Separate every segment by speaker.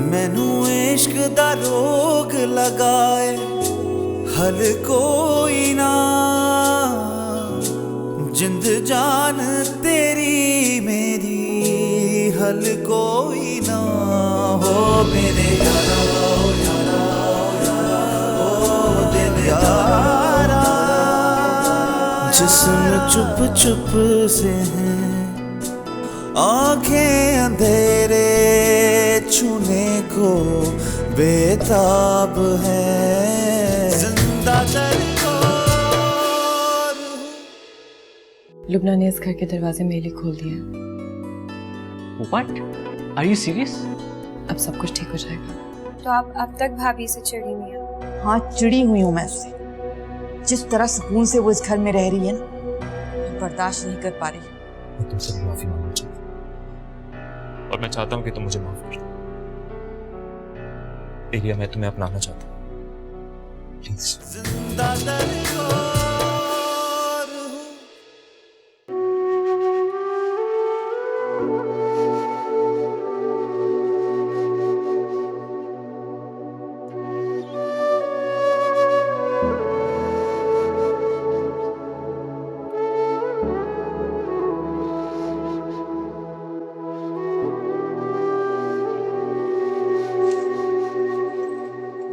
Speaker 1: मैनू इश्क दा रोग लगाए हल कोई ना, जिंद जान तेरी मेरी हल कोई ना हो मेरे यारा ओ दिल यारा। जिस्म चुप चुप से है, आंखें अंधेरे छूने को बेताब है, जिंदा
Speaker 2: लुबना ने इस घर के दरवाजे मेले खोल दिए।
Speaker 3: What? Are you serious?
Speaker 2: अब सब कुछ ठीक हो जाएगा।
Speaker 4: तो आप अब तक भाभी से चिढ़ी नहीं हैं?
Speaker 5: हाँ, चिड़ी हुई हूँ मैं उससे। जिस तरह सुकून से वो इस घर में रह रही है ना, मैं बर्दाश्त नहीं कर पा रही।
Speaker 6: मैं तुमसे माफी मांगना चाहता हूँ और मैं चाहता हूँ कि तुम मुझे माफ कर दो। एलिया, मैं तुम्हें अपनाना चाहता हूँ, प्लीज।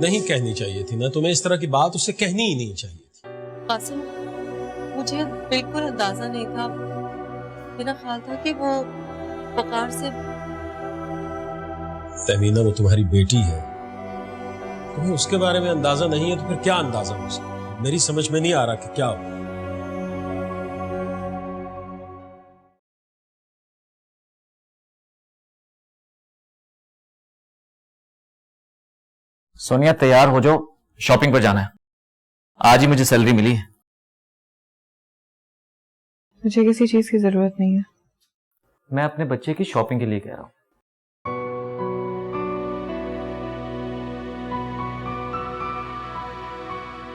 Speaker 7: नहीं कहनी चाहिए थी ना तुम्हें, इस तरह की बात उससे कहनी ही नहीं चाहिए थी।
Speaker 8: कासिम, मुझे बिल्कुल अंदाजा नहीं था, मेरा ख्याल था कि वो वकार से।
Speaker 7: तहमीना, वो तुम्हारी बेटी है, तुम्हें उसके बारे में अंदाजा नहीं है तो फिर क्या अंदाजा हो सकता? मेरी समझ में नहीं आ रहा कि क्या हो।
Speaker 3: सोनिया, तैयार हो जाओ, शॉपिंग पर जाना है। आज ही मुझे सैलरी मिली है।
Speaker 2: मुझे किसी चीज की जरूरत नहीं है।
Speaker 3: मैं अपने बच्चे की शॉपिंग के लिए कह रहा हूं।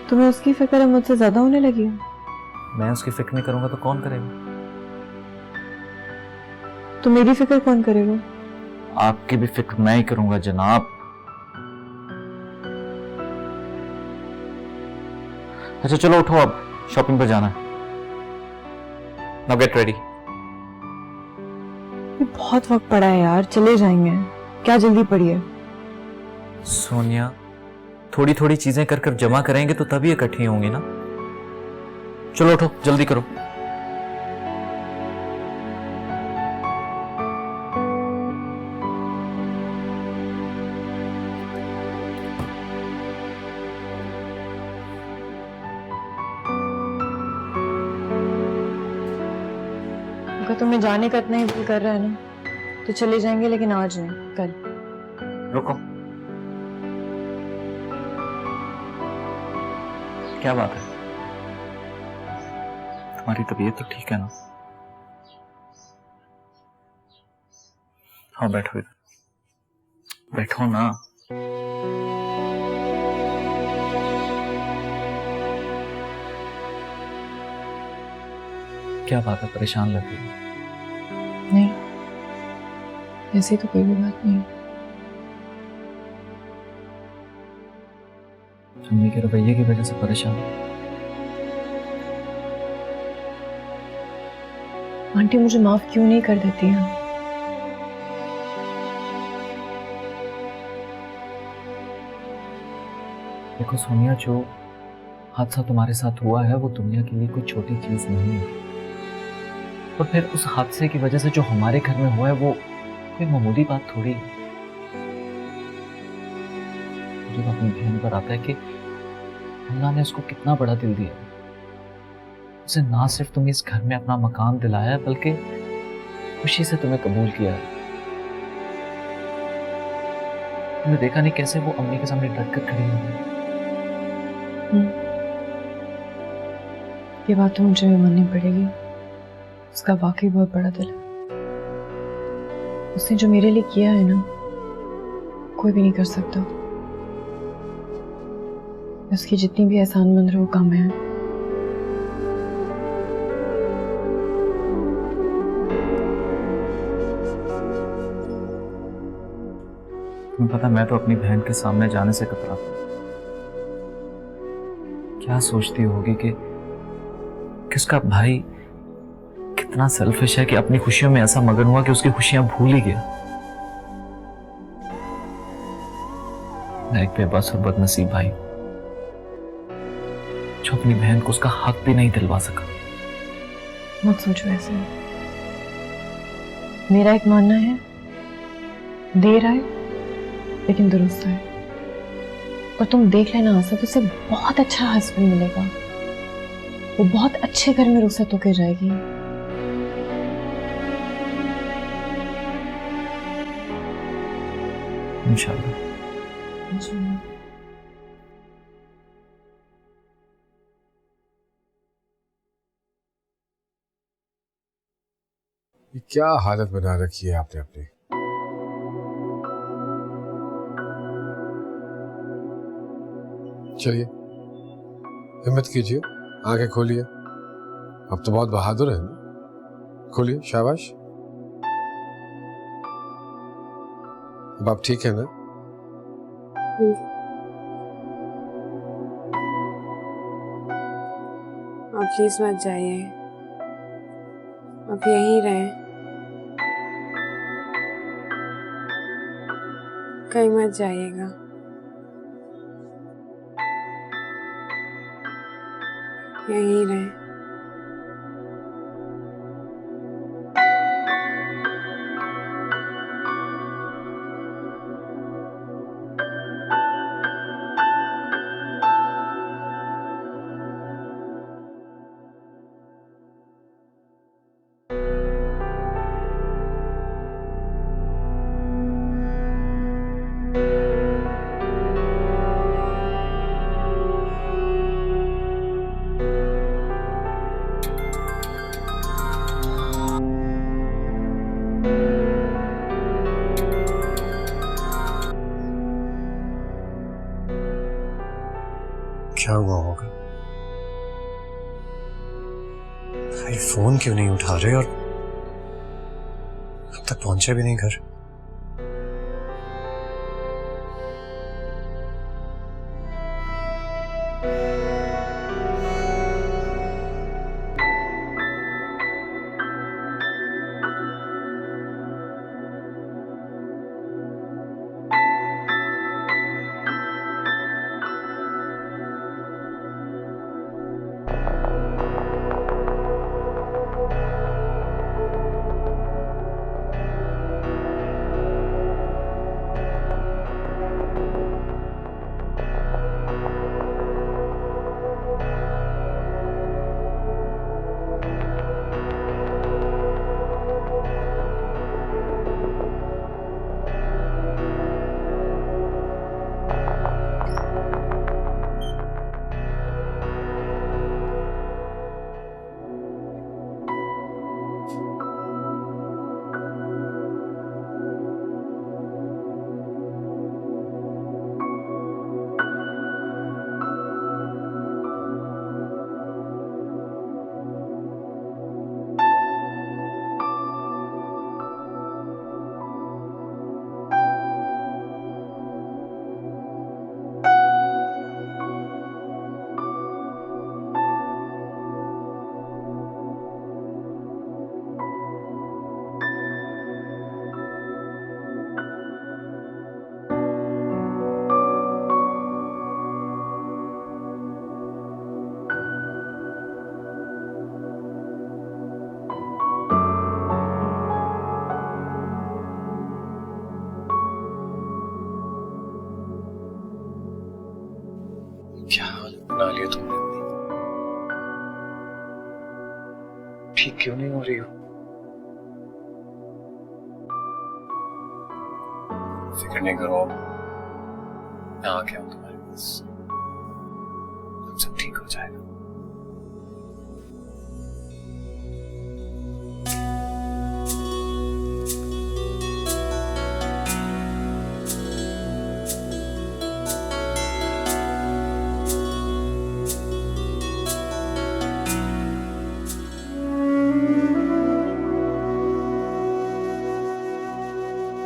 Speaker 2: तुम्हें उसकी फिक्र है मुझसे ज्यादा होने लगी है।
Speaker 3: मैं उसकी फिक्र नहीं करूंगा तो कौन करेगा?
Speaker 2: तो मेरी फिक्र कौन करेगा?
Speaker 3: आपकी भी फिक्र मैं ही करूंगा जनाब। अच्छा चलो उठो, अब शॉपिंग पर जाना है। Now get ready.
Speaker 2: बहुत वक्त पड़ा है यार, चले जाएंगे, क्या जल्दी पड़ी है?
Speaker 3: सोनिया, थोड़ी थोड़ी चीजें कर कर जमा करेंगे तो तभी इकट्ठी होंगी ना। चलो उठो, जल्दी करो।
Speaker 2: अगर तुम्हें जाने का इतना ही दिल कर रहा है ना, तो चले जाएंगे, लेकिन आज नहीं, कल।
Speaker 3: रुको, क्या बात है? तुम्हारी तबीयत तो ठीक है ना? हाँ बैठो इधर, बैठो ना। क्या बात है, परेशान लग रही है?
Speaker 2: नहीं, ऐसी तो कोई भी बात नहीं।
Speaker 3: अम्मी के रवैये की वजह से परेशान?
Speaker 2: आंटी मुझे माफ क्यों नहीं कर देती है?
Speaker 3: देखो सोनिया, जो हादसा तुम्हारे साथ हुआ है वो दुनिया के लिए कोई छोटी चीज नहीं है, और फिर उस हादसे की वजह से जो हमारे घर में हुआ है वो कोई मामूली बात थोड़ी है। मुझे अपनी बहन पर आता है कि अल्लाह ने उसको कितना बड़ा दिल दिया। उसे ना सिर्फ तुम्हें इस घर में अपना मकान दिलाया है, बल्कि खुशी से तुम्हें कबूल किया है। तुमने देखा नहीं कैसे वो अम्मी के सामने डट कर खड़ी हो गई।
Speaker 2: ये बात तो मुझे भी माननी पड़ेगी, उसका वाकई बहुत बड़ा दिल है। उसने जो मेरे लिए किया है ना, कोई भी नहीं कर सकता। उसकी जितनी भी एहसानमंद वो कम है।
Speaker 3: तुम्हें पता, मैं तो अपनी बहन के सामने जाने से कतराता हूँ। क्या सोचती होगी कि उसका भाई कितना सेल्फिश है कि अपनी खुशियों में ऐसा मगन हुआ कि उसकी खुशियां भूल ही गया। मैं एक बेबस और बदनसीब भाई जो अपनी बहन को उसका हक भी नहीं दिलवा सका।
Speaker 2: मत सोचो ऐसे। मेरा एक मानना है, देर आए लेकिन दुरुस्त आए। और तुम देख लेना आसफ, उसे बहुत अच्छा हस्बैंड मिलेगा। वो बहुत अच्छे घर में रुखसत होकर जाएगी।
Speaker 3: इंशाल्लाह।
Speaker 7: ये क्या हालत बना रखी है आपने अपनी। चलिए, हिम्मत कीजिए, आंखें खोलिए। अब तो बहुत बहादुर है ना। खोलिए, शाबाश। अब आप ठीक है ना?
Speaker 4: आप प्लीज मत जाइए, आप यहीं रहें, कहीं मत जाइएगा। यहीं रहें।
Speaker 9: क्या हुआ होगा? भाई फोन क्यों नहीं उठा रहे और अब तक पहुंचे भी नहीं घर? क्या हालत बना लिया तुमने अपनी? ठीक क्यों नहीं हो रही हो? फिक्र नहीं करो, मैं आ गया हूं तुम्हारे पास, सब ठीक हो जाएगा।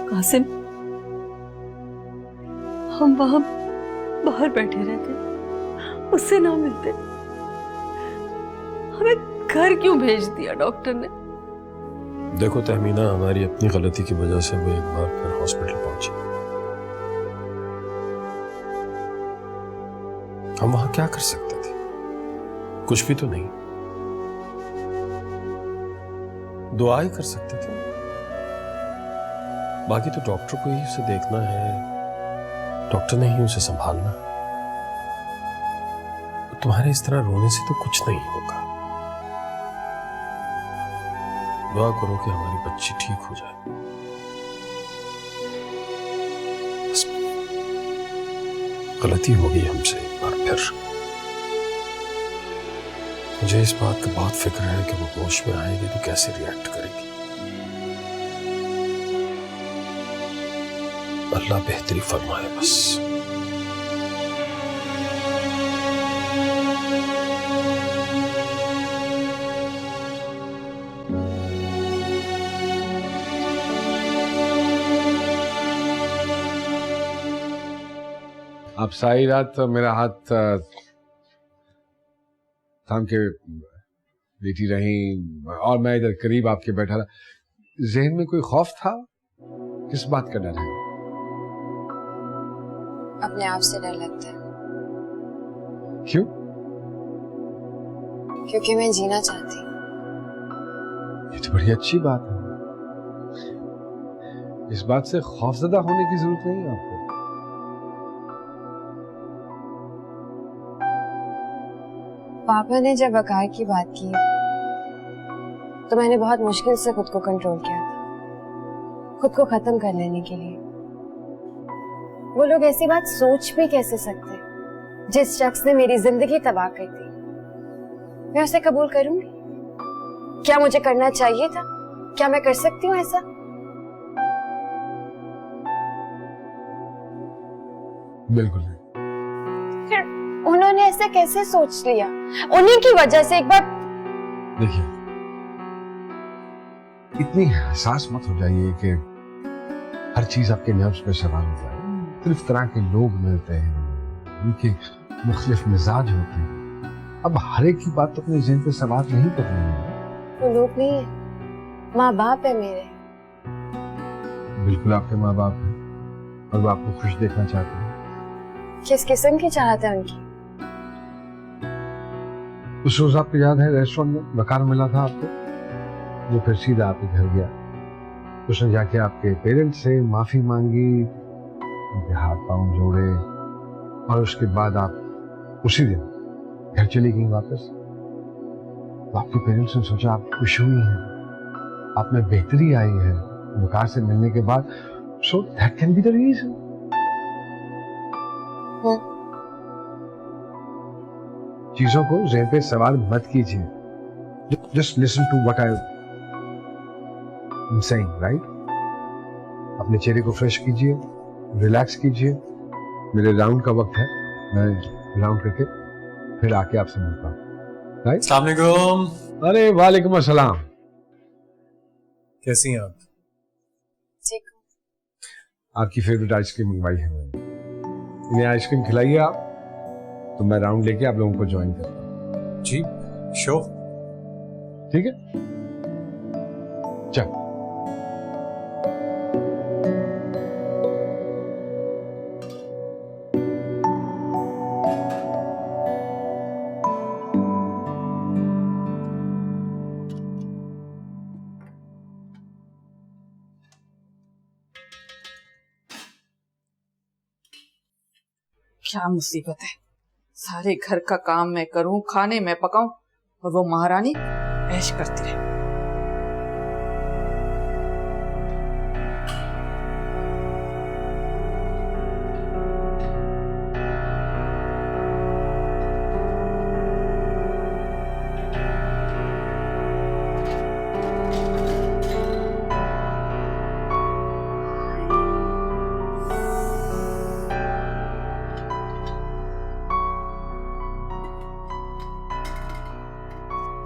Speaker 8: कासिम, हम वहां बाहर बैठे रहते, उससे ना मिलते। हमें घर क्यों भेज दिया डॉक्टर ने?
Speaker 7: देखो तहमीना, हमारी अपनी गलती की वजह से वो एक बार फिर हॉस्पिटल पहुंची। हम वहां क्या कर सकते थे? कुछ भी तो नहीं। दुआ ही कर सकते थे। बाकी तो डॉक्टर को ही उसे देखना है, डॉक्टर ने ही उसे संभालना। तुम्हारे इस तरह रोने से तो कुछ नहीं होगा। दुआ करो कि हमारी बच्ची ठीक हो जाए। बस गलती हो गई हमसे एक बार फिर। मुझे इस बात का बहुत फिक्र है कि वो होश में आएगी तो कैसे रिएक्ट करेगी। अल्लाह बेहतरी फरमाए बस।
Speaker 10: आप सारी रात मेरा हाथ थाम के लेटी रही और मैं इधर करीब आपके बैठा रहा। जहन में कोई खौफ था? किस बात का डर है?
Speaker 4: अपने आप से डर लगता है।
Speaker 10: क्यों?
Speaker 4: क्योंकि मैं जीना चाहती हूँ।
Speaker 10: ये तो बड़ी अच्छी बात है। इस बात से खौफजदा होने की जरूरत नहीं है आपको।
Speaker 4: पापा ने जब वकार की बात की तो मैंने बहुत मुश्किल से खुद को कंट्रोल किया था, खुद को खत्म कर लेने के लिए। वो लोग ऐसी बात सोच भी कैसे सकते? जिस शख्स ने मेरी जिंदगी तबाह कर दी, मैं उसे कबूल करूंगी? क्या मुझे करना चाहिए था? क्या मैं कर सकती हूँ ऐसा?
Speaker 10: बिल्कुल नहीं।
Speaker 4: फिर उन्होंने ऐसे कैसे सोच लिया? उन्हीं की वजह से। एक बार
Speaker 10: देखिए, इतनी एहसास मत हो जाइए कि हर चीज आपके नर्व्स पे सवार हो जाए। मुख्तलिफ तरह के लोग मिलते हैं, उनके मुख्तलिफ मिजाज होते हैं। अब हर एक की बात तो अपने ज़हन पे सवार नहीं करनी है।
Speaker 4: वो लोग नहीं है, माँ बाप है मेरे।
Speaker 10: बिल्कुल आपके माँ बाप हैं और वो आपको खुश देखना चाहते हैं।
Speaker 4: किस किस्म की चाहत है उनकी?
Speaker 10: उस रोज आपको याद है रेस्टोरेंट में वकार मिला था आपको? वो फिर सीधा आपके घर गया। उसने जाके आपके पेरेंट्स से माफी मांगी, उनके हाथ पांव जोड़े और उसके बाद आप उसी दिन घर चली गई वापस। तो आपके पेरेंट्स ने सोचा आप खुश हुई हैं, आप में बेहतरी आई है वकार से मिलने के बाद। So that can be the reason. चीजों को ज़हन पे सवाल मत कीजिए। Just listen to what I am saying, right? अपने चेहरे को फ्रेश कीजिए, रिलैक्स कीजिए। मेरे राउंड का वक्त है, मैं राउंड करके फिर आके आपसे मिलता हूँ, राइट?
Speaker 7: अस्सलाम वालेकुम।
Speaker 10: अरे वालेकुम अस्सलाम।
Speaker 7: कैसी हैं आप?
Speaker 4: ठीक।
Speaker 10: आपकी फेवरेट आइसक्रीम मंगवाई है मैंने। इन्हें आइसक्रीम खिलाइए आप, तो मैं राउंड लेके आप लोगों को ज्वाइन करता हूँ।
Speaker 7: जी श्योर।
Speaker 10: ठीक है, चल।
Speaker 5: क्या मुसीबत है? सारे घर का काम मैं करूं, खाने मैं पकाऊं और वो महारानी ऐश करती रहे।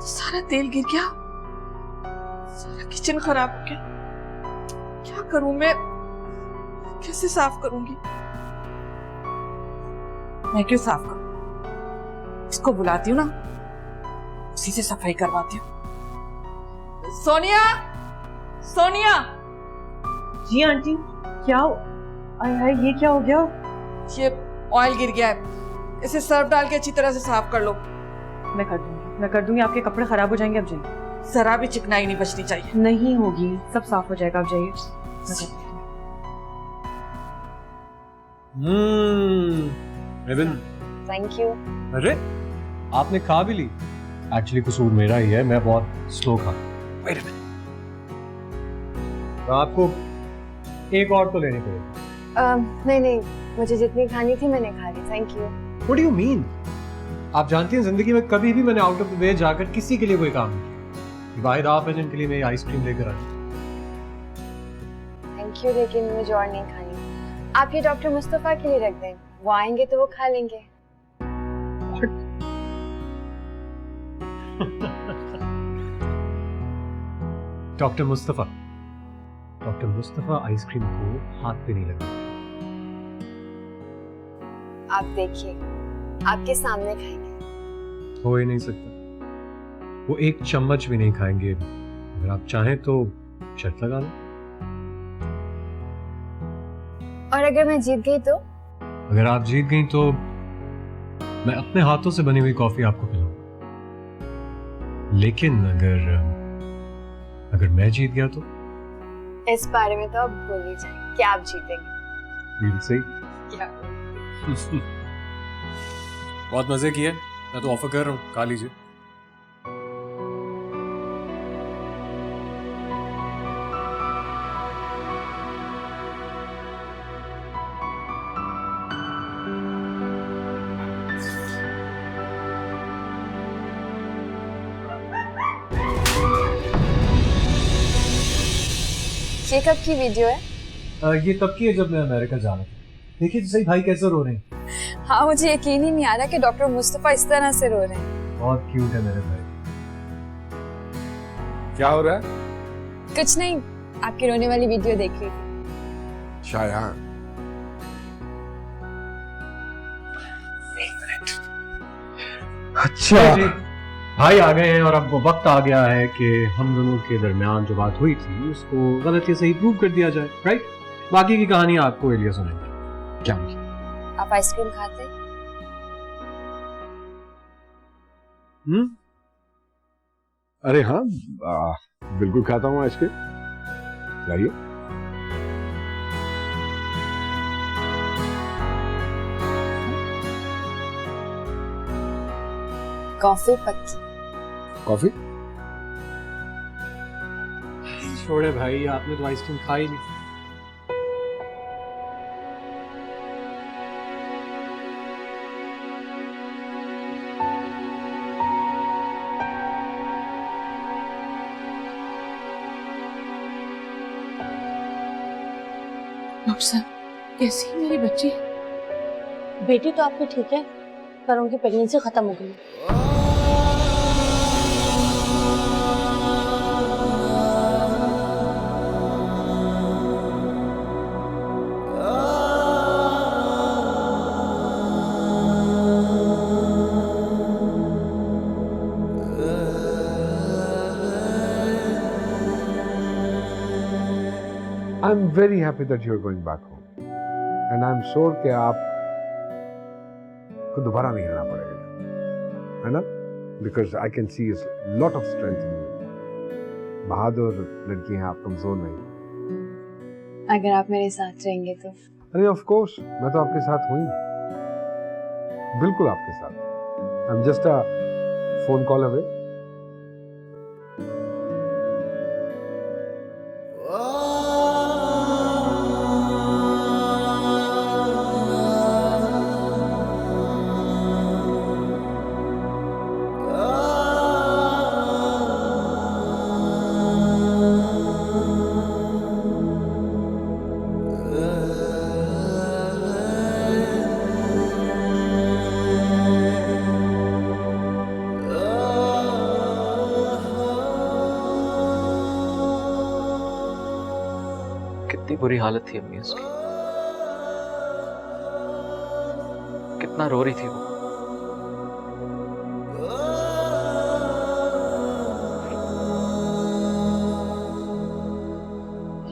Speaker 5: सारा तेल गिर गया, सारा किचन खराब हो गया। क्या करूं मैं? कैसे साफ करूंगी? मैं क्यों साफ करूं? इसको बुलाती हूँ ना, उसी से सफाई करवाती हूँ। सोनिया, सोनिया।
Speaker 8: जी आंटी, क्या हाय ये क्या हो गया?
Speaker 5: ये ऑयल गिर गया है, इसे सर्फ डाल के अच्छी तरह से साफ कर लो।
Speaker 8: मैं कर दूंगी, आपके कपड़े खराब हो जाएंगे, अब जाइए।
Speaker 5: जरा भी चिकनाई नहीं बचनी चाहिए।
Speaker 8: नहीं होगी, सब साफ हो जाएगा, अब जाइए।
Speaker 7: Evin,
Speaker 4: thank you.
Speaker 9: अरे आपने खा भी ली? एक्चुअली कसूर मेरा ही है, मैं बहुत स्लो खा। वेट अ मिनट, तो आपको एक और तो लेनी पड़ेगी।
Speaker 4: नहीं, मुझे जितनी खानी थी मैंने खा ली, thank you.
Speaker 9: What do you mean? आप जानती हैं जिंदगी में कभी भी मैंने आउट ऑफ द वे जाकर किसी के लिए कोई काम नहीं, वाहिद आप हैं जिनके लिए मैं आइसक्रीम लेकर आया।
Speaker 4: थैंक यू, लेकिन मुझे और नहीं खानी। आप ये डॉक्टर मुस्तफा के लिए रख दें, वो आएंगे तो वो खा लेंगे।
Speaker 9: डॉक्टर मुस्तफा आइसक्रीम को हाथ पे नहीं लगा।
Speaker 4: आप देखिए, आपके सामने खाएंगे।
Speaker 9: हो ही नहीं सकता, वो एक चम्मच भी नहीं खाएंगे। अगर आप चाहें तो शर्त लगा लें।
Speaker 4: और अगर मैं जीत गई तो?
Speaker 9: अगर आप जीत गई तो मैं अपने हाथों से बनी हुई कॉफी आपको पिलाऊंगा। लेकिन अगर मैं जीत गया तो?
Speaker 4: इस बारे में तो अब भूल ही जाए कि आप जीतेंगे।
Speaker 9: We'll see.
Speaker 7: बहुत मजे किए, मैं तो ऑफर कर रहा हूँ, खा लीजिए।
Speaker 4: ये कब की वीडियो है?
Speaker 9: ये तब की है जब मैं अमेरिका जा रहा था। देखिए तो सही भाई कैसे रो रहे हैं।
Speaker 4: हाँ, मुझे यकीन ही नहीं आ रहा कि डॉक्टर मुस्तफा इस तरह से रो रहे हैं।
Speaker 9: बहुत क्यूट है मेरे भाई।
Speaker 10: क्या हो रहा है?
Speaker 4: कुछ नहीं, आपकी रोने वाली वीडियो देख रही थी।
Speaker 10: शायद। अच्छा,
Speaker 9: भाई आ गए हैं और अब वो वक्त आ गया है कि हम दोनों के दरमियान जो बात हुई थी उसको गलती सही प्रूव कर दिया जाए, राइट? बाकी की कहानी आपको एलिया सुनाएंगे। क्या
Speaker 4: आप आइसक्रीम खाते?
Speaker 10: अरे हाँ, बिल्कुल खाता हूँ आइसक्रीम, लाइए।
Speaker 4: कॉफी पत्ती।
Speaker 10: कॉफी?
Speaker 9: छोड़े भाई, आपने तो आइसक्रीम खाई नहीं।
Speaker 8: डॉक्टर साहब, कैसी है मेरी बच्ची?
Speaker 11: बेटी तो आपकी ठीक है, पर उनकी प्रेगनेंसी खत्म हो गई।
Speaker 10: I'm very happy that you're going back home, and I'm sure कि आप को दोबारा नहीं आना पड़ेगा, है ना? Because I can see a lot of strength in you. बहादुर लड़की हैं आप, कमजोर नहीं।
Speaker 4: अगर आप मेरे साथ रहेंगे तो?
Speaker 10: अरे of course, मैं तो आपके साथ हूँ ही, बिल्कुल आपके साथ। I'm just a phone call away.
Speaker 3: कितनी बुरी हालत थी अम्मी उसकी, कितना रो रही थी वो।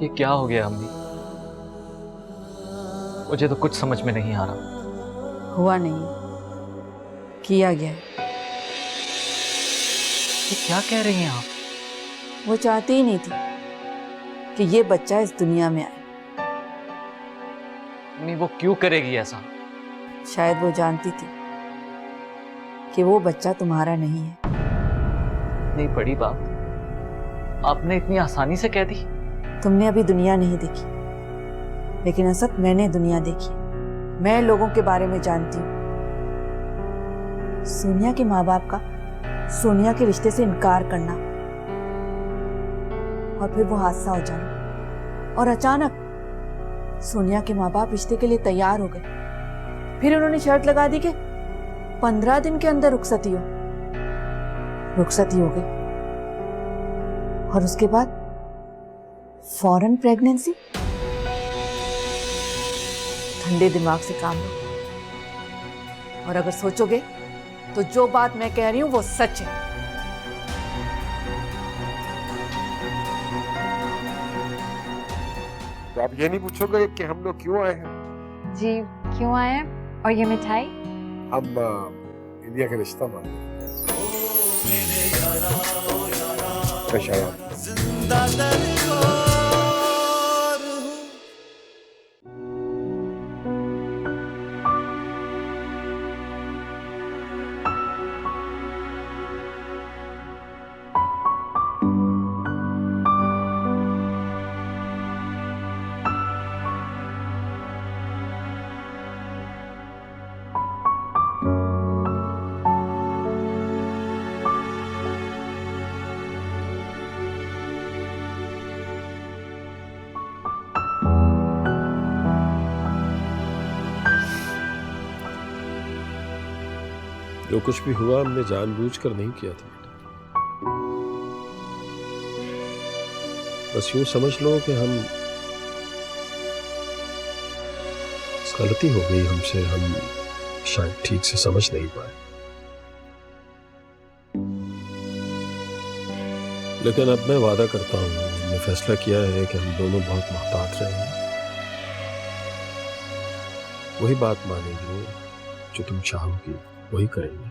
Speaker 3: ये क्या हो गया अम्मी? मुझे तो कुछ समझ में नहीं आ रहा।
Speaker 5: हुआ नहीं, किया गया।
Speaker 3: ये क्या कह रही हैं आप?
Speaker 5: वो चाहती ही नहीं थी कि ये बच्चा इस दुनिया में आए।
Speaker 3: अम्मी वो क्यों करेगी ऐसा?
Speaker 5: शायद वो जानती थी कि वो बच्चा तुम्हारा नहीं है।
Speaker 3: नहीं, बड़ी बात आपने इतनी आसानी से कह दी।
Speaker 5: तुमने अभी दुनिया नहीं देखी, लेकिन असद मैंने दुनिया देखी। मैं लोगों के बारे में जानती हूँ। सोनिया के माँ बाप का सोनिया के रिश्ते से इनकार करना और फिर वो हादसा हो जाना, और अचानक सोनिया के माँ बाप रिश्ते के लिए तैयार हो गए। फिर उन्होंने शर्त लगा दी कि 15 दिन के अंदर रुखसती हो गई, और उसके बाद फौरन प्रेगनेंसी। ठंडे दिमाग से काम लो, और अगर सोचोगे तो जो बात मैं कह रही हूं वो सच है।
Speaker 10: तो आप ये नहीं पूछोगे कि हम लोग क्यों आए हैं?
Speaker 4: जी क्यों आए हैं? और ये मिठाई?
Speaker 10: हम इंडिया का रिश्ता मांगते हैं।
Speaker 1: जिंदा दरबार हूँ।
Speaker 7: जो कुछ भी हुआ हमने जानबूझकर नहीं किया था बेटा। बस यूं समझ लो कि हम गलती हो गई हमसे, हम शायद ठीक से समझ नहीं पाए। लेकिन अब मैं वादा करता हूं, हमने फैसला किया है कि हम दोनों बहुत मोहतात रहेंगे। वही बात मानेंगे जो तुम चाहोगी, वही करेंगे।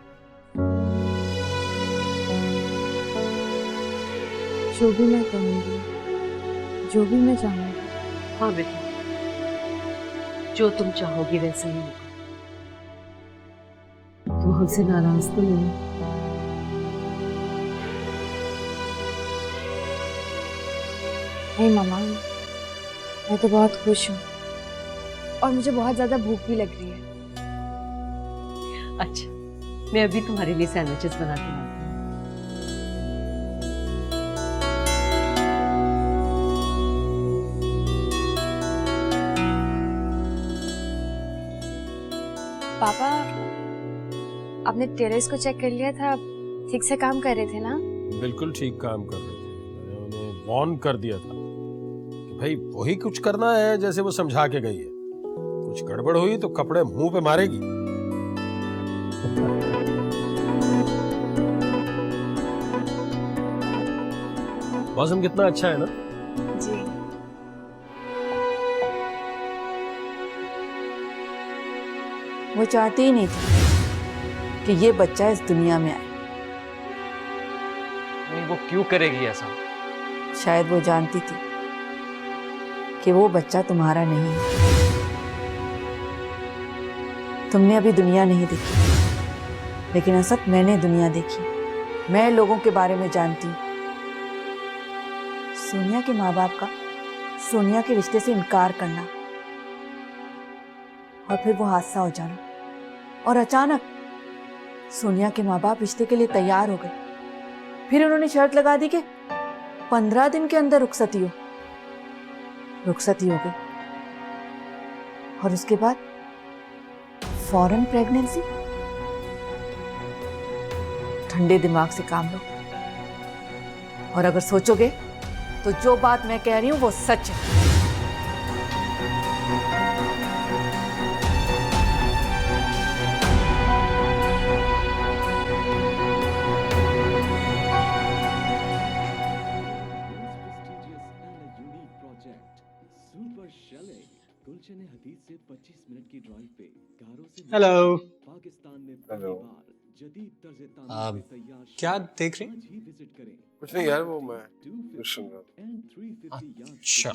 Speaker 4: जो भी मैं कहूँगी, जो भी मैं चाहूँगी।
Speaker 11: हाँ बेटा, जो तुम चाहोगी वैसा ही होगा। तुम हमसे नाराज तो नहीं?
Speaker 4: नहीं मामा, मैं तो बहुत खुश हूँ, और मुझे बहुत ज्यादा भूख भी लग रही है।
Speaker 11: अच्छा, मैं अभी तुम्हारे लिए सैंडविचेस बना के लाती हूँ।
Speaker 4: पापा, आपने टेरेस को चेक कर लिया था? ठीक से काम कर रहे थे ना?
Speaker 7: बिल्कुल ठीक काम कर रहे थे। मैंने उन्हें वार्न कर दिया था कि भाई वही कुछ करना है जैसे वो समझा के गई है। कुछ गड़बड़ हुई तो कपड़े मुंह पे मारेगी। मौसम कितना अच्छा है ना?
Speaker 4: जी।
Speaker 5: वो चाहती ही नहीं थी कि ये बच्चा इस दुनिया में आए।
Speaker 3: नहीं, वो क्यों करेगी ऐसा?
Speaker 5: शायद वो जानती थी कि वो बच्चा तुम्हारा नहीं है। तुमने अभी दुनिया नहीं देखी, लेकिन असद मैंने दुनिया देखी। मैं लोगों के बारे में जानती हूँ। सोनिया के माँ बाप का सोनिया के रिश्ते से इनकार करना, और फिर वो हादसा हो जाना, और अचानक सोनिया के माँ बाप रिश्ते के लिए तैयार हो गए। फिर उन्होंने शर्त लगा दी कि 15 दिन के अंदर रुखसती हो गई, और उसके बाद फौरन प्रेगनेंसी। ठंडे दिमाग से काम लो, और अगर सोचोगे तो जो बात मैं कह रही हूं वो सच है।
Speaker 9: हेलो।
Speaker 10: हेलो।
Speaker 9: क्या देख रहे हैं?
Speaker 10: कुछ नहीं यार, वो मैं कुछ सुन रहा था।
Speaker 9: अच्छा,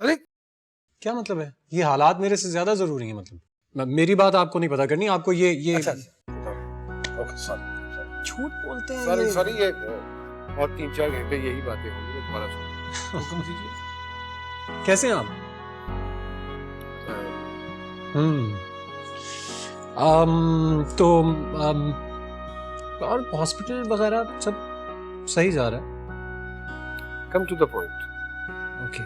Speaker 10: अरे
Speaker 9: क्या मतलब है? ये हालात मेरे से ज्यादा जरूरी हैं मतलब? मेरी बात आपको नहीं पता करनी, आपको ये
Speaker 10: अच्छा ओके सॉरी
Speaker 9: झूठ बोलते हैं
Speaker 10: सॉरी
Speaker 9: ये।
Speaker 10: सॉरी, ये और 3-4 घंटे यही बातें होंगी, मैं दोबारा सुन। हुक्म दीजिए।
Speaker 9: कैसे हैं आप? तो और हॉस्पिटल वगैरह सब सही जा रहा है?
Speaker 10: Come to the point.
Speaker 9: Okay.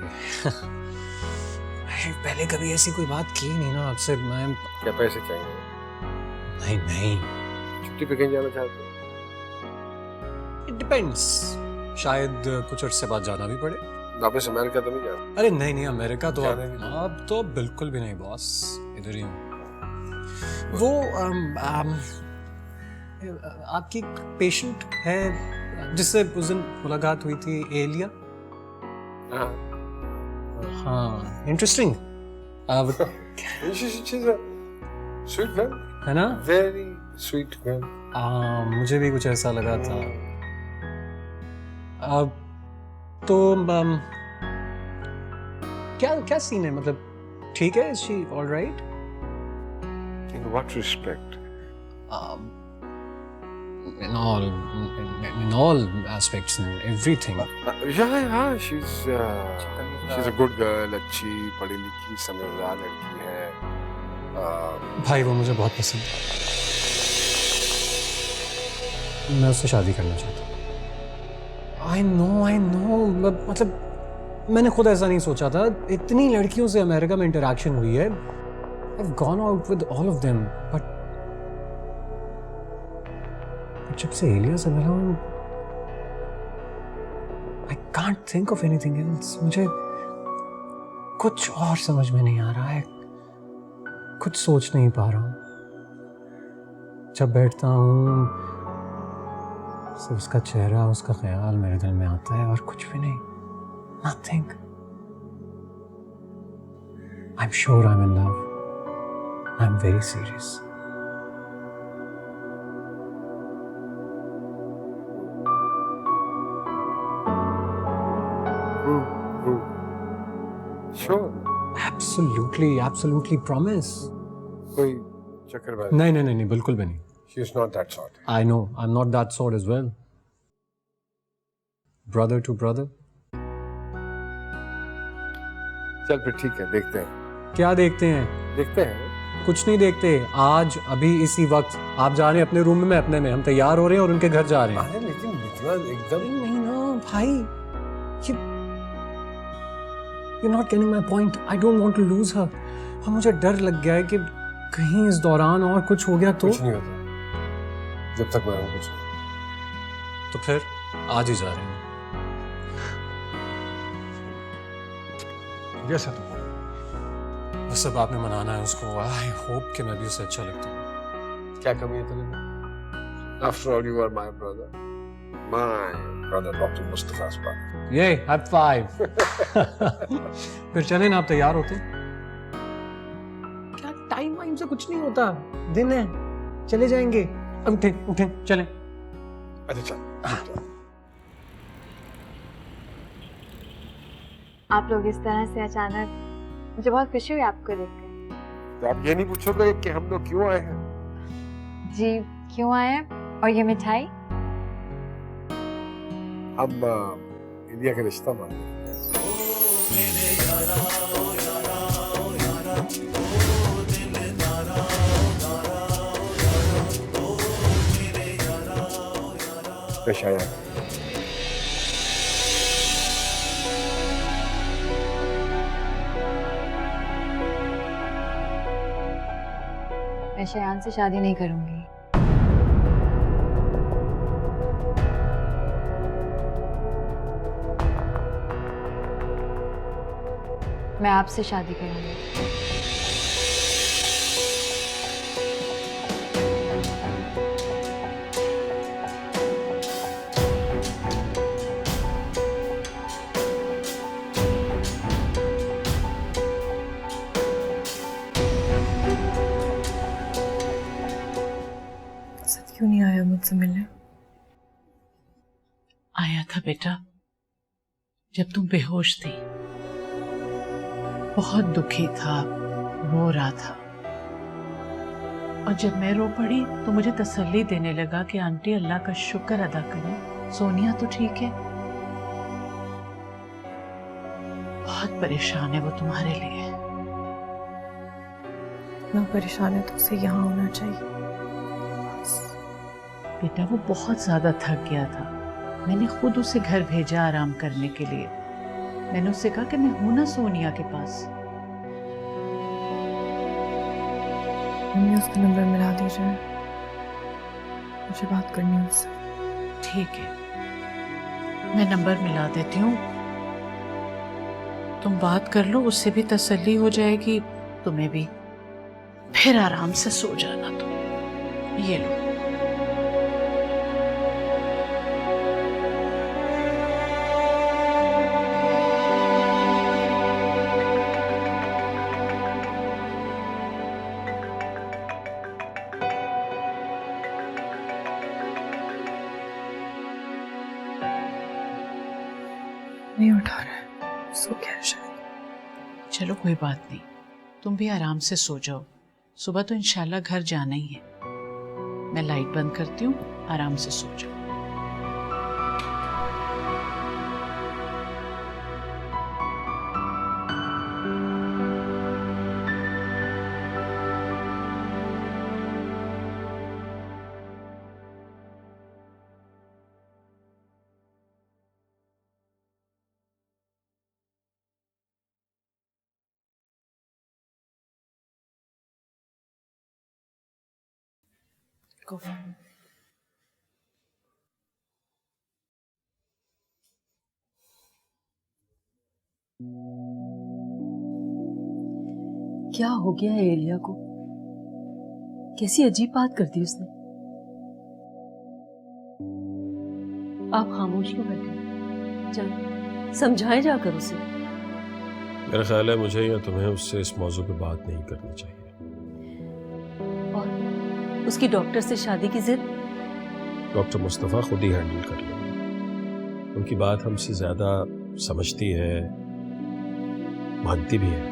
Speaker 9: पहले कभी ऐसी कोई बात की नहीं ना आपसे। मैं
Speaker 10: क्या पैसे चाहिए?
Speaker 9: नहीं,
Speaker 10: छुट्टी पे कहीं जाना चाहते हो?
Speaker 9: इट डिपेंड्स, शायद कुछ अर्से बाद जाना भी पड़े।
Speaker 10: वापस अमेरिका तो नहीं जाना?
Speaker 9: अरे नहीं, अमेरिका तो
Speaker 10: जाना ही नहीं।
Speaker 9: अब तो बिल्कुल भी नहीं बॉस, इधर ही हूँ। वो आपकी पेशेंट है जिससे उस दिन मुलाकात हुई थी, एलिया? हाँ, इंटरेस्टिंग।
Speaker 10: स्वीट गर्ल
Speaker 9: है ना?
Speaker 10: Very sweet girl.
Speaker 9: मुझे भी कुछ ऐसा लगा था। तो क्या सीन है मतलब? ठीक है? Is she all right?
Speaker 10: In what respect?
Speaker 9: In all aspects, in everything.
Speaker 10: Yeah, she's a good girl, अच्छी पढ़ी लिखी समझदार लड़की है।
Speaker 9: भाई वो मुझे बहुत पसंद है, मैं उससे शादी करना चाहता हूँ। I know, मतलब मैंने खुद ऐसा नहीं सोचा था। इतनी लड़कियों से अमेरिका में इंटरेक्शन हुई है, I've gone out with all of them, but जब से एलिया से मिला हूँ, I can't think of anything else. मुझे कुछ और समझ में नहीं आ रहा है, कुछ सोच नहीं पा रहा हूँ। जब बैठता हूँ सिर्फ उसका चेहरा, उसका ख्याल मेरे दिल में आता है और कुछ भी नहीं। Nothing. I'm sure I'm in love. I'm very serious.
Speaker 10: Sure.
Speaker 9: Absolutely promise.
Speaker 10: कोई चक्करबाजी?
Speaker 9: नहीं, बिल्कुल भी नहीं।
Speaker 10: She's not that sort.
Speaker 9: I know, I'm not that sort as well. Brother to brother.
Speaker 10: चल फिर ठीक है, देखते हैं।
Speaker 9: क्या देखते हैं?
Speaker 10: देखते हैं।
Speaker 9: कुछ नहीं देखते। आज अभी इसी वक्त आप जा रहे हैं अपने रूम में, मैं अपने में। हम तैयार हो रहे हैं और उनके घर जा रहे हैं।
Speaker 10: अरे लेकिन इतना एकदम
Speaker 9: नहीं ना भाई, You're not getting my point. I don't want to lose her. और मुझे डर लग गया है कि कहीं इस दौरान और कुछ हो गया तो।
Speaker 10: कुछ नहीं होता जब तक मैं हूं, कुछ नहीं।
Speaker 9: तो फिर आज ही जा रहे हैं।
Speaker 10: जैसा तो
Speaker 9: बस अब आपने मनाना है उसको। आई होप कि मैं भी उसे अच्छा लगता हूँ।
Speaker 10: क्या कमी है तेरे में? After all, you are my brother. My brother, Dr. Mustafa's brother.
Speaker 9: ये हाई फाइव। फिर चले ना, आप तैयार होते? क्या टाइम वाइम से कुछ नहीं होता, दिन है, चले जाएंगे। उठे चलें।
Speaker 10: अच्छा चल।
Speaker 4: आप लोग इस तरह से अचानक, मुझे बहुत खुशी हुई आपको देखकर।
Speaker 10: तो आप ये नहीं पूछोगे कि हम लोग क्यों आए हैं?
Speaker 4: जी, क्यों आए हैं? और ये मिठाई?
Speaker 10: हम इंडिया का रिश्ता मान रहे हैं। शायद
Speaker 4: मैं शयान से शादी नहीं करूंगी। मैं आपसे शादी करूंगी।
Speaker 2: मुझसे मिलने?
Speaker 12: आया था बेटा, जब तुम बेहोश थी। बहुत दुखी था, रो रहा था। और जब मैं रो पड़ी तो मुझे तसल्ली देने लगा कि आंटी अल्लाह का शुक्र अदा करें, सोनिया तो ठीक है। बहुत परेशान है वो तुम्हारे लिए।
Speaker 2: ना परेशान है तो उसे यहाँ होना चाहिए।
Speaker 12: बेटा वो बहुत ज्यादा थक गया था, मैंने खुद उसे घर भेजा आराम करने के लिए। मैंने उससे कहा कि मैं हूं ना सोनिया के पास।
Speaker 2: मम्मी उसका नंबर मिला दीजिए, मुझे बात करनी है उससे।
Speaker 12: ठीक है, मैं नंबर मिला देती हूँ, तुम बात कर लो, उससे भी तसल्ली हो जाएगी, तुम्हें भी। फिर आराम से सो जाना तुम। ये लो।
Speaker 2: नहीं उठा रहा है, सो गया है शायद।
Speaker 12: चलो कोई बात नहीं, तुम भी आराम से सो जाओ, सुबह तो इंशाल्लाह घर जाना ही है। मैं लाइट बंद करती हूँ, आराम से सो जाओ।
Speaker 8: क्या हो गया है एलिया को? कैसी अजीब बात कर दी उसने। आप खामोश क्यों बैठे? जान समझाए जाकर उसे।
Speaker 7: मेरा ख्याल है मुझे या तुम्हें उससे इस मौजू पे बात नहीं करनी चाहिए।
Speaker 8: और उसकी डॉक्टर से शादी की जिद?
Speaker 7: डॉक्टर मुस्तफ़ा खुद ही हैंडल कर लेंगे। उनकी बात हमसे ज्यादा समझती है, मानती भी है।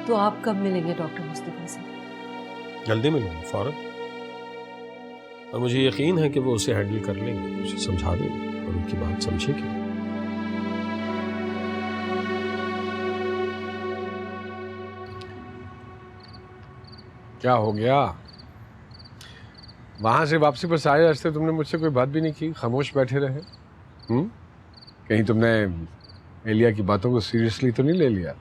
Speaker 8: तो आप कब मिलेंगे डॉक्टर मुस्तफ़ा से?
Speaker 7: जल्दी मिलूंगा, फौरन। और मुझे यकीन है कि वो उसे हैंडल कर लेंगे, उसे समझा देंगे और उनकी बात समझेगी।
Speaker 10: क्या हो गया? वहां से वापसी पर सारे रास्ते तुमने मुझसे कोई बात भी नहीं की, खामोश बैठे रहे। कहीं तुमने एलिया की बातों को सीरियसली तो नहीं ले लिया?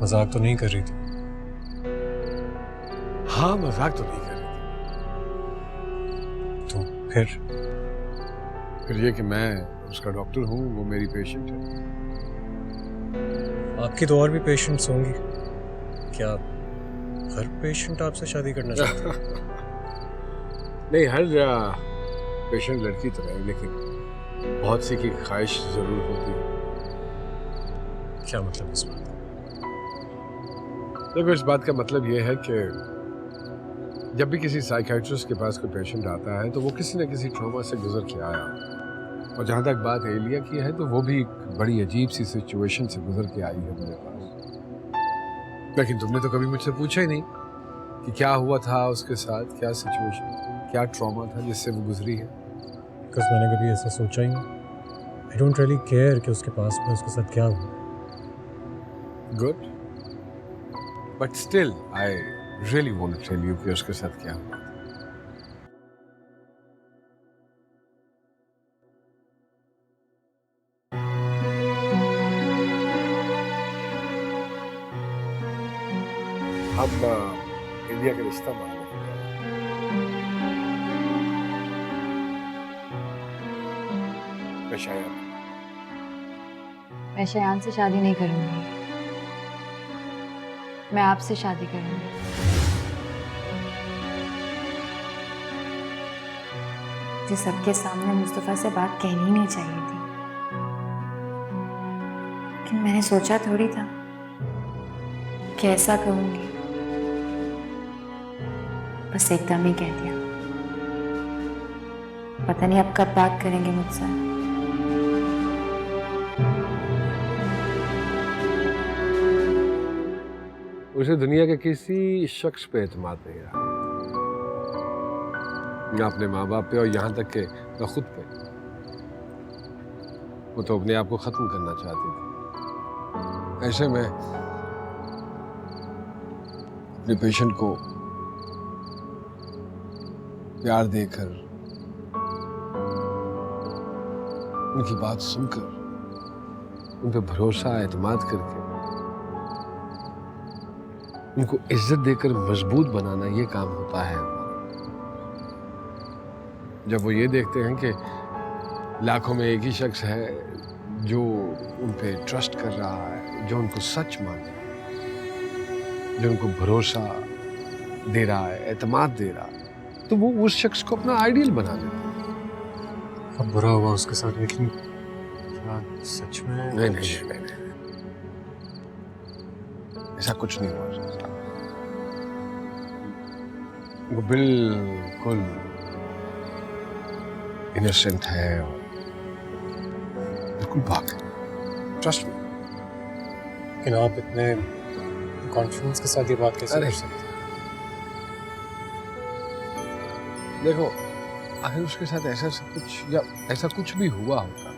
Speaker 9: मजाक तो नहीं कर रही थी?
Speaker 10: हाँ, मजाक तो नहीं कर रही थी।
Speaker 9: तो फिर
Speaker 10: ये कि मैं उसका डॉक्टर हूँ, वो मेरी पेशेंट है।
Speaker 9: आपकी तो और भी पेशेंट्स होंगी, क्या हर पेशेंट आपसे शादी करना चाहता है?
Speaker 10: नहीं, हर पेशेंट लड़की तो नहीं, लेकिन बहुत सी की ख्वाहिश जरूर होती है।
Speaker 9: क्या मतलब इस बात?
Speaker 10: देखो, इस बात का मतलब ये है कि जब भी किसी साइकियाट्रिस्ट के पास कोई पेशेंट आता है तो वो किसी न किसी ट्रॉमा से गुजर के आया। और जहाँ तक बात एलिया की है तो वो भी एक बड़ी अजीब सी सिचुएशन से गुजर के आई है मेरे पास। लेकिन तुमने तो कभी मुझसे पूछा ही नहीं कि क्या हुआ था उसके साथ, क्या सिचुएशन थी, क्या ट्रॉमा था जिससे वो गुजरी है।
Speaker 9: बिकॉज मैंने कभी ऐसा सोचा ही नहीं। आई डोंट रियली केयर कि उसके पास में उसके साथ क्या हुआ।
Speaker 10: Good, but still I really want to tell you कि उसके साथ क्या हुआ। हम इंडिया का रिश्ता मांगने के लिए मैं शायद
Speaker 4: मैं शयान से शादी नहीं करूंगी, मैं आपसे शादी करूंगी। मुझे सबके सामने मुस्तफा से बात कहनी नहीं चाहिए थी, लेकिन मैंने सोचा थोड़ी था कि ऐसा कहूंगी। बस एकदम ही कह दिया। पता नहीं अब कब बात करेंगे मुझसे।
Speaker 10: उसे दुनिया के किसी शख्स पे एतमाद नहीं रहा, ना अपने माँ बाप पे और यहाँ तक के न खुद पे। वो तो अपने आप को खत्म करना चाहती थी। ऐसे में अपने पेशेंट को प्यार देकर, उनकी बात सुनकर, उन पे भरोसा एतमाद करके, उनको इज्जत देकर मजबूत बनाना ये काम होता है। जब वो ये देखते हैं कि लाखों में एक ही शख्स है जो उन पे ट्रस्ट कर रहा है, जो उनको सच मान रहा है, जो उनको भरोसा दे रहा है, एतमाद दे रहा है, तो वो उस शख्स को अपना आइडियल बना लेते हैं।
Speaker 9: अब बुरा हुआ उसके साथ, लेकिन क्या सच में?
Speaker 10: नहीं नहीं नहीं, नहीं। ऐसा कुछ नहीं हुआ। वो बिल्कुल इनोसेंट है और बिल्कुल पाक है। Trust me.
Speaker 9: लेकिन आप इतने कॉन्फिडेंस के साथ ये बात कैसे कर सकते हैं?
Speaker 10: देखो, अगर उसके साथ ऐसा सब कुछ या ऐसा कुछ भी हुआ होता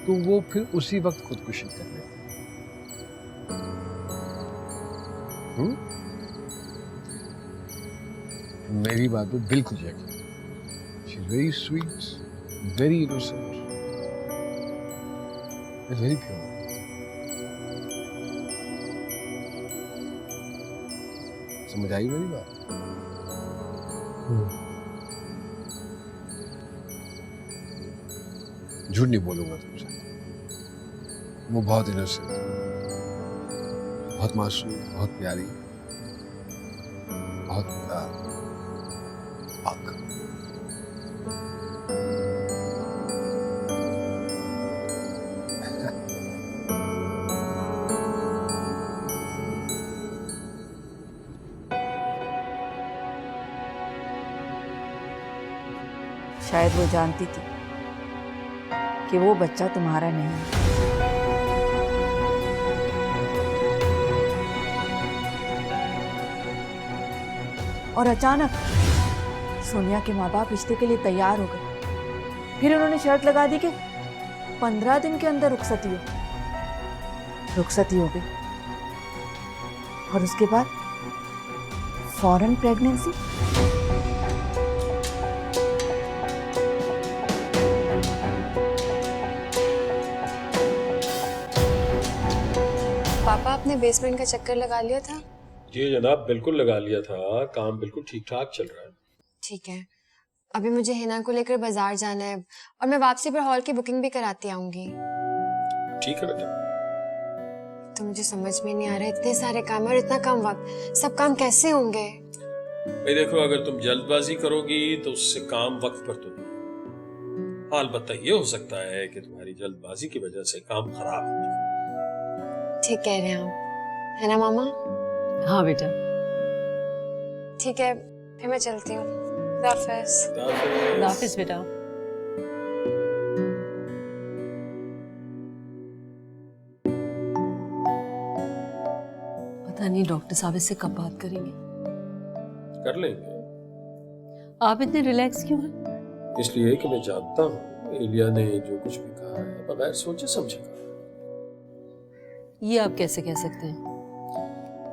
Speaker 10: तो वो फिर उसी वक्त खुदकुशी कर लेती। मेरी बात पे बिल्कुल यकीन। She is very sweet, very innocent, very pure. समझ आई मेरी बात? झूठ नहीं बोलूंगा तुमसे। वो बहुत इनोसेंट, बहुत मासूम, बहुत प्यारी, बहुत पाक।
Speaker 5: शायद वो जानती थी कि वो बच्चा तुम्हारा नहीं है। और अचानक सोनिया के माँ बाप रिश्ते के लिए तैयार हो गए। फिर उन्होंने शर्त लगा दी कि 15 दिन के अंदर रुखसती हो गई। और उसके बाद फौरन प्रेगनेंसी।
Speaker 4: पापा, आपने बेसमेंट का चक्कर लगा लिया था?
Speaker 7: जी जनाब, बिल्कुल लगा लिया था। काम बिल्कुल ठीक ठाक चल रहा है।
Speaker 4: ठीक है। अभी मुझे हिना को लेकर बाजार जाना है और मैं वापसी पर हॉल की बुकिंग भी कराती आऊंगी।
Speaker 7: ठीक है बेटा।
Speaker 4: तो मुझे समझ में नहीं आ रहा, इतने सारे काम और इतना कम वक्त, सब काम कैसे होंगे?
Speaker 7: भाई देखो, अगर तुम जल्दबाजी करोगी तो उससे काम वक्त पर तो नहीं। हाँ, अलबत्ता ये हो सकता है कि तुम्हारी जल्दबाजी की वजह से काम खराब हो जाए।
Speaker 4: ठीक कह रहे हैं आप, है ना मामा?
Speaker 8: हाँ बेटा।
Speaker 4: ठीक है, फिर मैं चलती हूँ।
Speaker 8: हाफिज बेटा। पता नहीं डॉक्टर साहब इससे कब बात करेंगे।
Speaker 7: कर लेंगे।
Speaker 8: आप इतने रिलैक्स क्यों हैं?
Speaker 7: इसलिए कि मैं जानता हूँ एलिया ने जो कुछ भी कहा है बगैर सोचे समझे कहा।
Speaker 8: ये आप कैसे कह सकते हैं?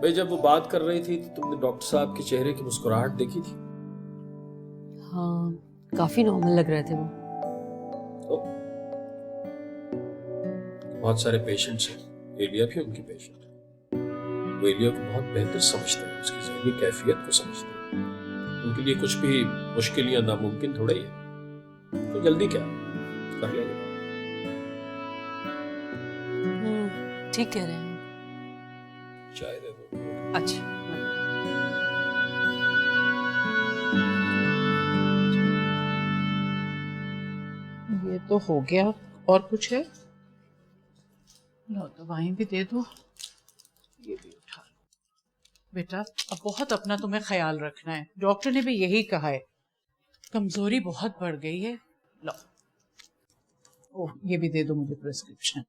Speaker 7: भाई, जब वो बात कर रही थी तो तुमने डॉक्टर साहब के चेहरे की मुस्कुराहट देखी थी?
Speaker 8: हाँ, काफी नॉर्मल लग रहे थे वो।
Speaker 7: तो बहुत सारे पेशेंट्स हैं, एलिया भी उनकी पेशेंट है। वो एलिया को बहुत बेहतर समझते हैं, उसकी ज़हनी कैफियत को समझते हैं। उनके लिए कुछ भी मुश्किल या नामुमकिन थोड़ा ही है। तो जल्दी क्या, कर लेंगे।
Speaker 8: ठीक कह रहे हैं।
Speaker 7: चाय दे दो।
Speaker 8: अच्छा।
Speaker 12: ये तो हो गया, और कुछ है? लो दवाई भी दे दो, ये भी उठा लो। बेटा अब बहुत अपना तुम्हें ख्याल रखना है, डॉक्टर ने भी यही कहा है। कमजोरी बहुत बढ़ गई है। लो, ओह ये भी दे दो मुझे प्रिस्क्रिप्शन।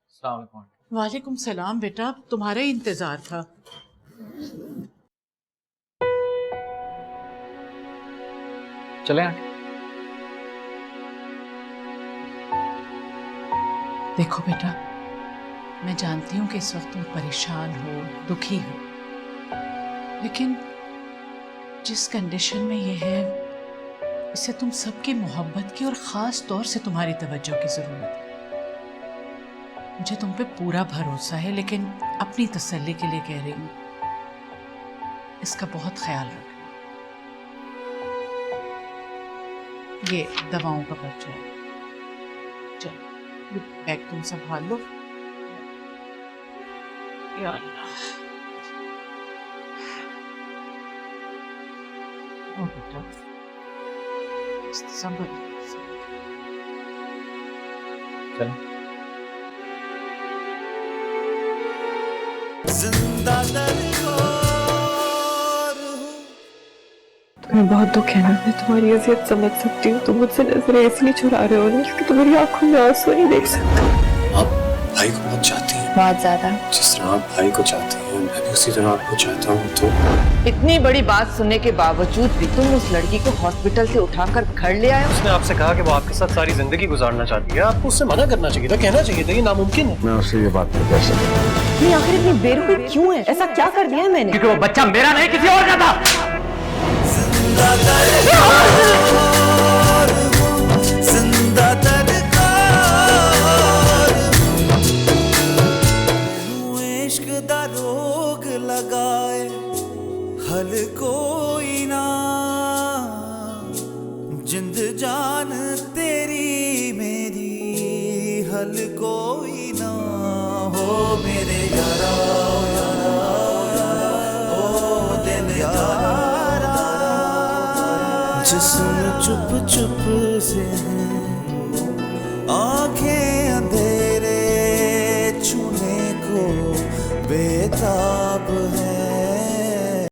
Speaker 3: अस्सलाम वालेकुम।
Speaker 12: वालेकुम सलाम बेटा, तुम्हारा ही इंतजार था।
Speaker 3: चले आंटी।
Speaker 12: देखो बेटा, मैं जानती हूँ कि इस वक्त तुम परेशान हो, दुखी हो, लेकिन जिस कंडीशन में ये है इससे तुम सबकी मोहब्बत की और ख़ास तौर से तुम्हारी तवज्जो की ज़रूरत है। मुझे तुम पे पूरा भरोसा है, लेकिन अपनी तसल्ली के लिए कह रही हूँ, इसका बहुत ख्याल रखना। ये दवाओं का पर्चा है, चलो ये बैग तुम संभाल लो। या अल्लाह, ओ बेटा संभल।
Speaker 3: चलो।
Speaker 1: जिंदा
Speaker 2: तुम्हें बहुत दुख है ना, मैं तुम्हारी अजियत समझ सकती हूँ। तुम मुझसे नजरें इसलिए चुरा रहे हो ना क्योंकि तुम्हारी आंखों में आंसू नहीं देख सकता।
Speaker 7: आप भाई को बहुत चाहती हैं,
Speaker 4: बहुत ज्यादा।
Speaker 7: जिस तरह आप भाई को चाहती हैं मैं भी उसी तरह आपको चाहता हूँ। तो
Speaker 13: इतनी बड़ी बात सुनने के बावजूद भी तुम उस लड़की को हॉस्पिटल से उठाकर घर ले आए।
Speaker 9: उसने आपसे कहा कि वो आपके साथ सारी जिंदगी गुजारना चाहती है, आपको उससे मना करना चाहिए था, कहना चाहिए था ये नामुमकिन है।
Speaker 10: मैं उससे ये बात नहीं कर सकता।
Speaker 13: नहीं आखिर इतनी बेरुखी क्यों है? ऐसा क्या कर दिया है मैंने?
Speaker 3: क्योंकि वो बच्चा मेरा नहीं किसी और का था।
Speaker 1: जिंदा इश्क दा रोग लगाए हल कोई ना, जिंद जान तेरी मेरी हल कोई ना हो मेरे यारा, ओ दिल यारा, जिस्म चुप चुप से है, आंखें अंधेरे छूने को बेताब है।